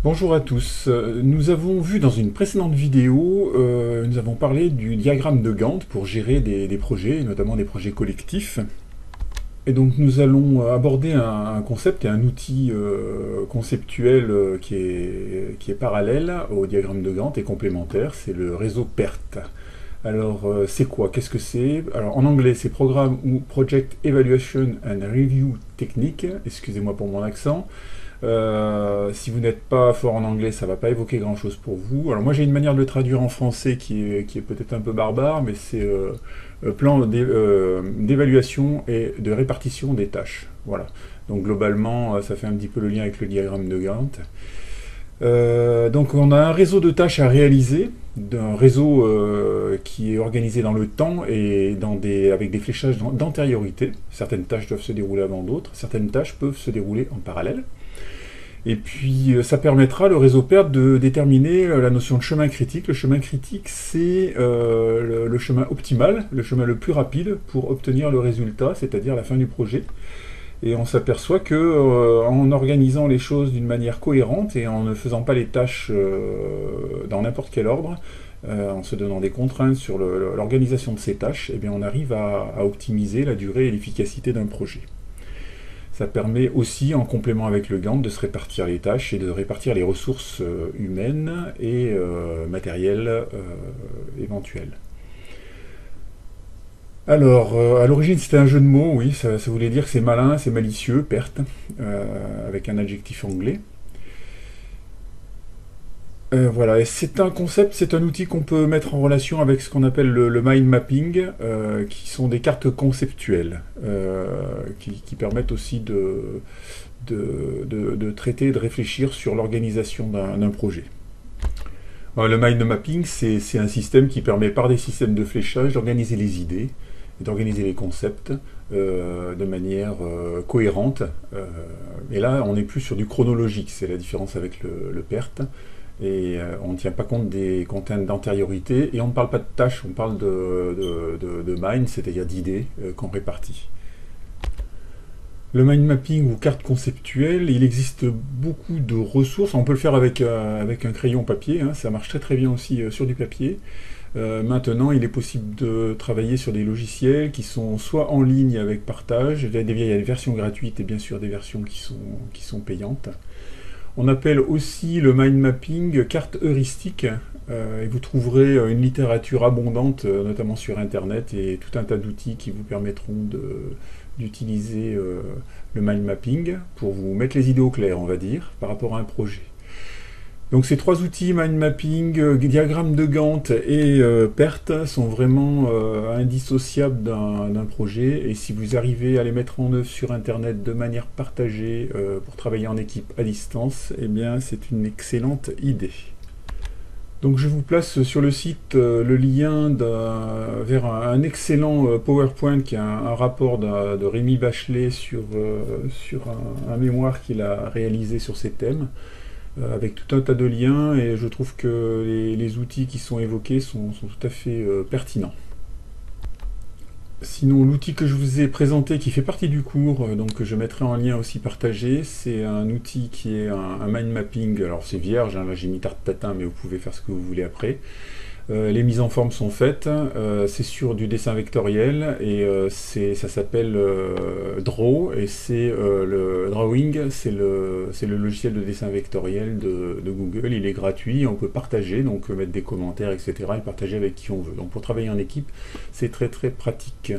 Bonjour à tous. Nous avons vu dans une précédente vidéo, nous avons parlé du diagramme de Gantt pour gérer des projets, notamment des projets collectifs. Et donc nous allons aborder un concept et un outil conceptuel qui est parallèle au diagramme de Gantt et complémentaire, c'est le réseau PERT. Alors c'est quoi? Qu'est-ce que c'est? Alors en anglais c'est Programme ou Project Evaluation and Review Technique, excusez-moi pour mon accent. Si vous n'êtes pas fort en anglais, ça ne va pas évoquer grand-chose pour vous. Alors moi j'ai une manière de le traduire en français qui est peut-être un peu barbare, mais c'est plan d'évaluation et de répartition des tâches. Voilà. Donc globalement, ça fait un petit peu le lien avec le diagramme de Gantt. Donc on a un réseau de tâches à réaliser, d'un réseau qui est organisé dans le temps et avec des fléchages d'antériorité. Certaines tâches doivent se dérouler avant d'autres, certaines tâches peuvent se dérouler en parallèle. Et puis ça permettra le réseau PERT de déterminer la notion de chemin critique. Le chemin critique, c'est le chemin optimal, le chemin le plus rapide pour obtenir le résultat, c'est-à-dire la fin du projet. Et on s'aperçoit que en organisant les choses d'une manière cohérente et en ne faisant pas les tâches dans n'importe quel ordre, en se donnant des contraintes sur l'organisation de ces tâches, eh bien on arrive à optimiser la durée et l'efficacité d'un projet. Ça permet aussi, en complément avec le Gantt, de se répartir les tâches et de répartir les ressources humaines et matérielles éventuelles. Alors, à l'origine, c'était un jeu de mots, oui, ça voulait dire que c'est malin, c'est malicieux, PERT, avec un adjectif anglais. Voilà, et c'est un concept, c'est un outil qu'on peut mettre en relation avec ce qu'on appelle le mind mapping, qui sont des cartes conceptuelles, qui permettent aussi de traiter, de réfléchir sur l'organisation d'un projet. Alors, le mind mapping, c'est un système qui permet, par des systèmes de fléchage, d'organiser les idées et d'organiser les concepts de manière cohérente. Et là, on n'est plus sur du chronologique, c'est la différence avec le PERT. Et on ne tient pas compte des contraintes d'antériorité, et on ne parle pas de tâches, on parle de mind, c'est-à-dire d'idées qu'on répartit. Le mind mapping ou carte conceptuelle, il existe beaucoup de ressources. On peut le faire avec un crayon papier, hein, ça marche très très bien aussi sur du papier. Maintenant, il est possible de travailler sur des logiciels qui sont soit en ligne avec partage, il y a des versions gratuites et bien sûr des versions qui sont payantes. On appelle aussi le mind mapping carte heuristique, et vous trouverez une littérature abondante, notamment sur Internet, et tout un tas d'outils qui vous permettront d'utiliser le mind mapping pour vous mettre les idées au clair, on va dire, par rapport à un projet. Donc ces trois outils, mind mapping, diagramme de Gantt et PERT, sont vraiment indissociables d'un projet, et si vous arrivez à les mettre en œuvre sur Internet de manière partagée pour travailler en équipe à distance, eh bien c'est une excellente idée. Donc je vous place sur le site le lien vers un excellent PowerPoint qui est un rapport de Rémi Bachelet sur un mémoire qu'il a réalisé sur ces thèmes, avec tout un tas de liens, et je trouve que les outils qui sont évoqués sont tout à fait pertinents. Sinon, l'outil que je vous ai présenté, qui fait partie du cours, donc que je mettrai en lien aussi partagé, c'est un outil qui est un mind mapping. Alors c'est vierge, hein, là j'ai mis tarte tatin, mais vous pouvez faire ce que vous voulez après. Les mises en forme sont faites, c'est sur du dessin vectoriel, et ça s'appelle Draw, et c'est le Drawing, c'est le logiciel de dessin vectoriel de Google. Il est gratuit, on peut partager, donc mettre des commentaires, etc., et partager avec qui on veut. Donc pour travailler en équipe, c'est très très pratique.